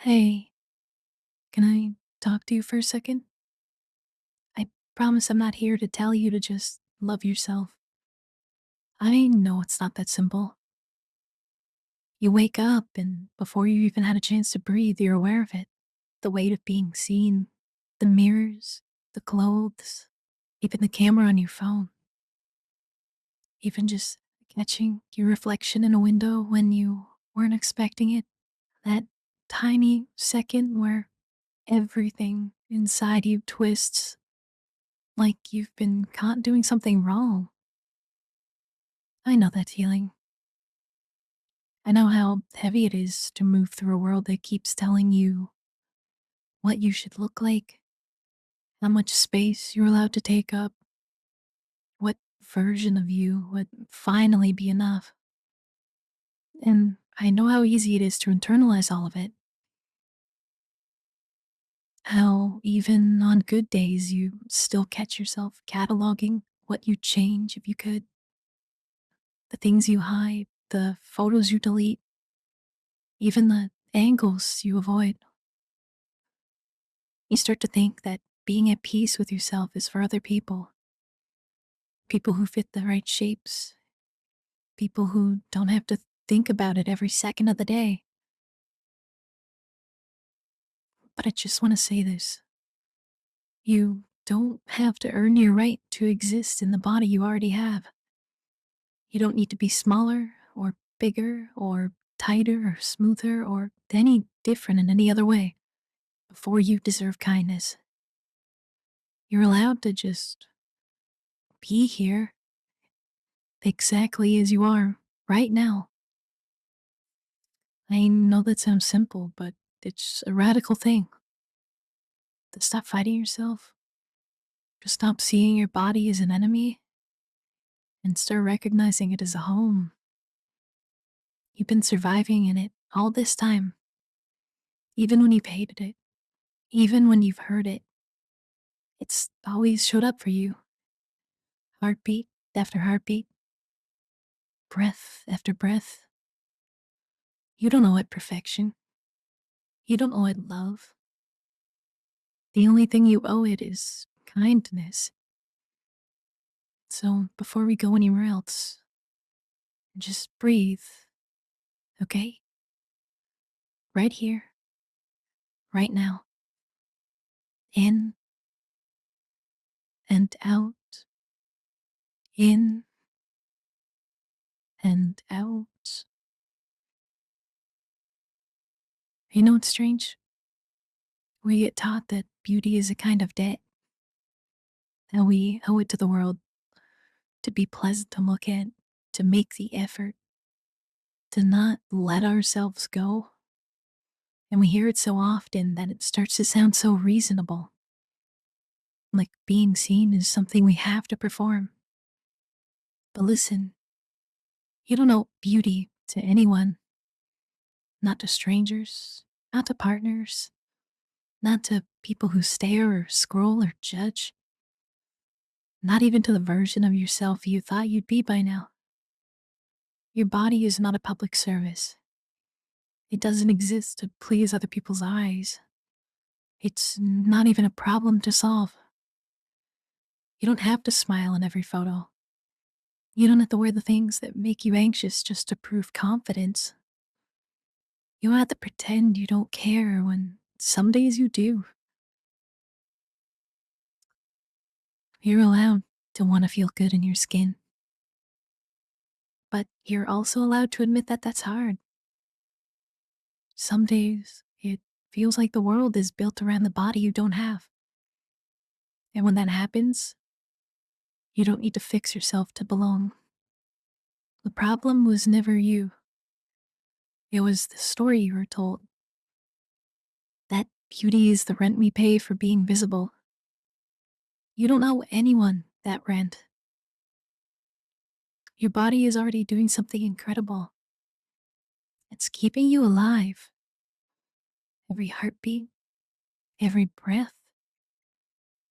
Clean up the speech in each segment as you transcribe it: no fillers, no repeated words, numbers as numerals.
Hey, can I talk to you for a second? I promise I'm not here to tell you to just love yourself. I know it's not that simple. You wake up, and before you even had a chance to breathe, you're aware of it. The weight of being seen, the mirrors, the clothes, even the camera on your phone, even just catching your reflection in a window when you weren't expecting it. That tiny second where everything inside you twists like you've been caught doing something wrong. I know that feeling. I know how heavy it is to move through a world that keeps telling you what you should look like, how much space you're allowed to take up, what version of you would finally be enough. And I know how easy it is to internalize all of it. How even on good days you still catch yourself cataloging what you'd change if you could, the things you hide, the photos you delete, even the angles you avoid. You start to think that being at peace with yourself is for other people, people who fit the right shapes, people who don't have to think about it every second of the day. But I just want to say this: you don't have to earn your right to exist in the body you already have. You don't need to be smaller or bigger or tighter or smoother or any different in any other way before you deserve kindness. You're allowed to just be here exactly as you are right now. I know that sounds simple, but it's a radical thing. To stop fighting yourself, to stop seeing your body as an enemy, and start recognizing it as a home. You've been surviving in it all this time, even when you've hated it, even when you've hurt it. It's always showed up for you, heartbeat after heartbeat, breath after breath. You don't owe it perfection. You don't owe it love. The only thing you owe it is kindness. So before we go anywhere else, just breathe, okay? Right here, right now. In and out, in and out. You know what's strange? We get taught that beauty is a kind of debt, that we owe it to the world to be pleasant to look at, to make the effort, to not let ourselves go. And we hear it so often that it starts to sound so reasonable, like being seen is something we have to perform. But listen, you don't owe beauty to anyone, not to strangers, not to partners, not to people who stare or scroll or judge, not even to the version of yourself you thought you'd be by now. Your body is not a public service. It doesn't exist to please other people's eyes. It's not even a problem to solve. You don't have to smile in every photo. You don't have to wear the things that make you anxious just to prove confidence. You don't have to pretend you don't care when some days you do. You're allowed to want to feel good in your skin, but you're also allowed to admit that that's hard. Some days it feels like the world is built around the body you don't have. And when that happens, you don't need to fix yourself to belong. The problem was never you, it was the story you were told. That beauty is the rent we pay for being visible. You don't owe anyone that rent. Your body is already doing something incredible. It's keeping you alive. Every heartbeat, every breath,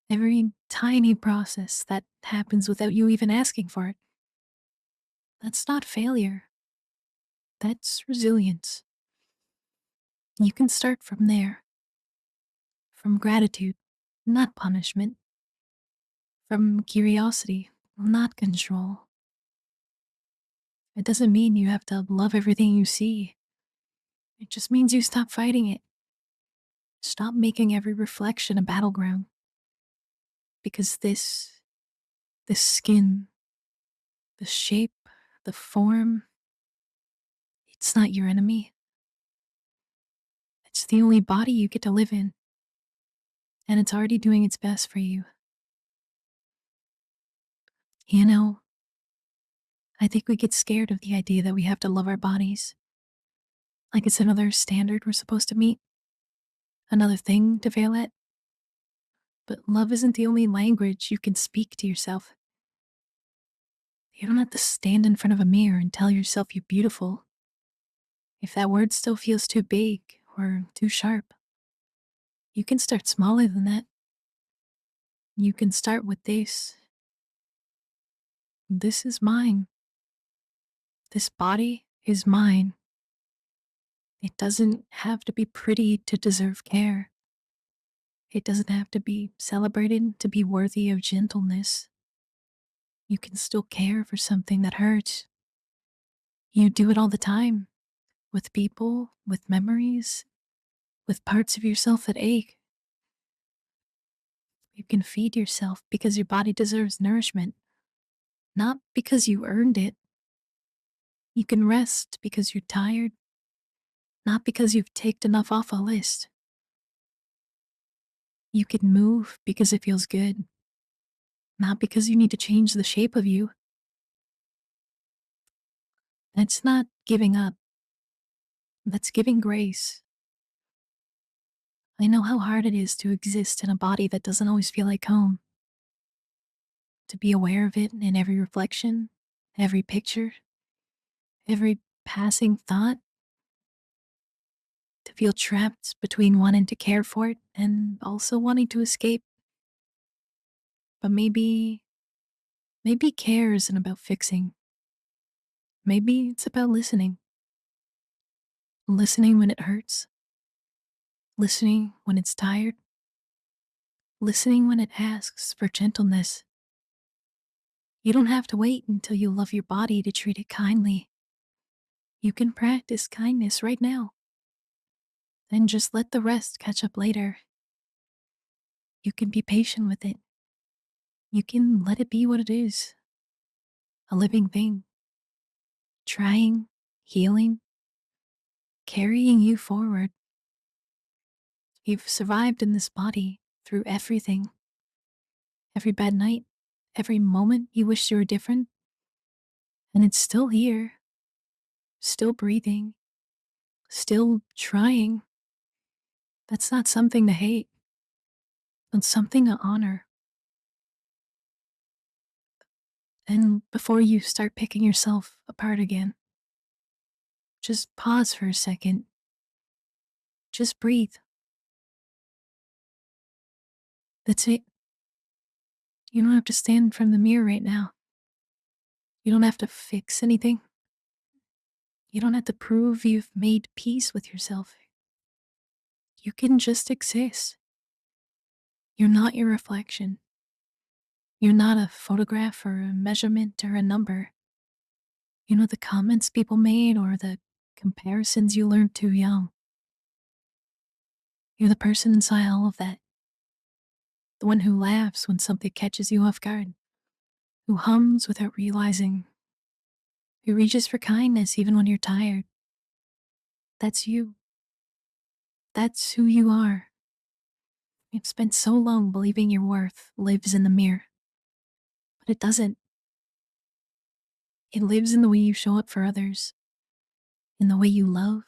every tiny process that happens without you even asking for it. That's not failure. That's resilience. You can start from there, from gratitude, not punishment, from curiosity, not control. It doesn't mean you have to love everything you see. It just means you stop fighting it. Stop making every reflection a battleground. Because this skin, the shape, the form, it's not your enemy. It's the only body you get to live in, and it's already doing its best for you. You know, I think we get scared of the idea that we have to love our bodies, like it's another standard we're supposed to meet, another thing to fail at. But love isn't the only language you can speak to yourself. You don't have to stand in front of a mirror and tell yourself you're beautiful. If that word still feels too big or too sharp, you can start smaller than that. You can start with this. This is mine. This body is mine. It doesn't have to be pretty to deserve care. It doesn't have to be celebrated to be worthy of gentleness. You can still care for something that hurts. You do it all the time, with people, with memories, with parts of yourself that ache. You can feed yourself because your body deserves nourishment, not because you earned it. You can rest because you're tired, not because you've ticked enough off a list. You can move because it feels good, not because you need to change the shape of you. That's not giving up, that's giving grace. I know how hard it is to exist in a body that doesn't always feel like home, to be aware of it in every reflection, every picture, every passing thought, to feel trapped between wanting to care for it and also wanting to escape. But maybe care isn't about fixing. Maybe it's about listening. Listening when it hurts, listening when it's tired, listening when it asks for gentleness. You don't have to wait until you love your body to treat it kindly. You can practice kindness right now, then just let the rest catch up later. You can be patient with it. You can let it be what it is, a living thing, trying, healing, carrying you forward. You've survived in this body through everything, every bad night, every moment you wished you were different, and it's still here, still breathing, still trying. That's not something to hate, it's something to honor. And before you start picking yourself apart again, just pause for a second. Just breathe. That's it. You don't have to stand in front of the mirror right now. You don't have to fix anything. You don't have to prove you've made peace with yourself. You can just exist. You're not your reflection. You're not a photograph or a measurement or a number. You know, the comments people made or the comparisons you learned too young. You're the person inside all of that. The one who laughs when something catches you off guard, who hums without realizing, who reaches for kindness even when you're tired. That's you. That's who you are. You've spent so long believing your worth lives in the mirror, but it doesn't. It lives in the way you show up for others, in the way you love,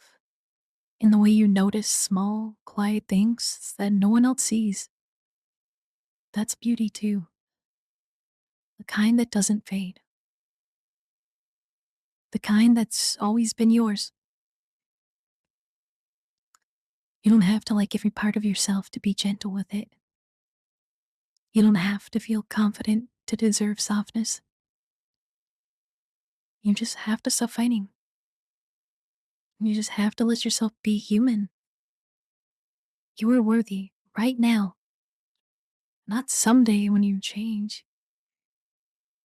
in the way you notice small, quiet things that no one else sees. That's beauty too, the kind that doesn't fade, the kind that's always been yours. You don't have to like every part of yourself to be gentle with it. You don't have to feel confident to deserve softness. You just have to stop fighting. You just have to let yourself be human. You are worthy right now, not someday when you change,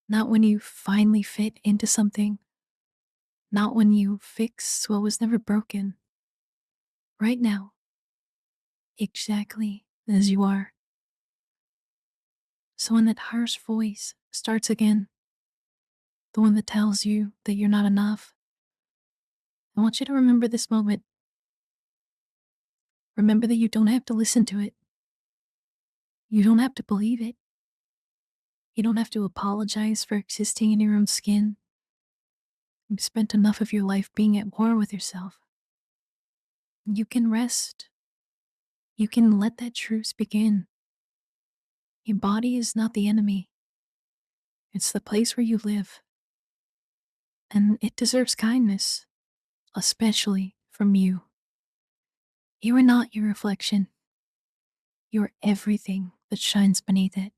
not when you finally fit into something, not when you fix what was never broken. Right now, exactly as you are. So when that harsh voice starts again, the one that tells you that you're not enough, I want you to remember this moment. Remember that you don't have to listen to it. You don't have to believe it. You don't have to apologize for existing in your own skin. You've spent enough of your life being at war with yourself. You can rest. You can let that truce begin. Your body is not the enemy. It's the place where you live. And it deserves kindness, especially from you. You are not your reflection. You're everything that shines beneath it.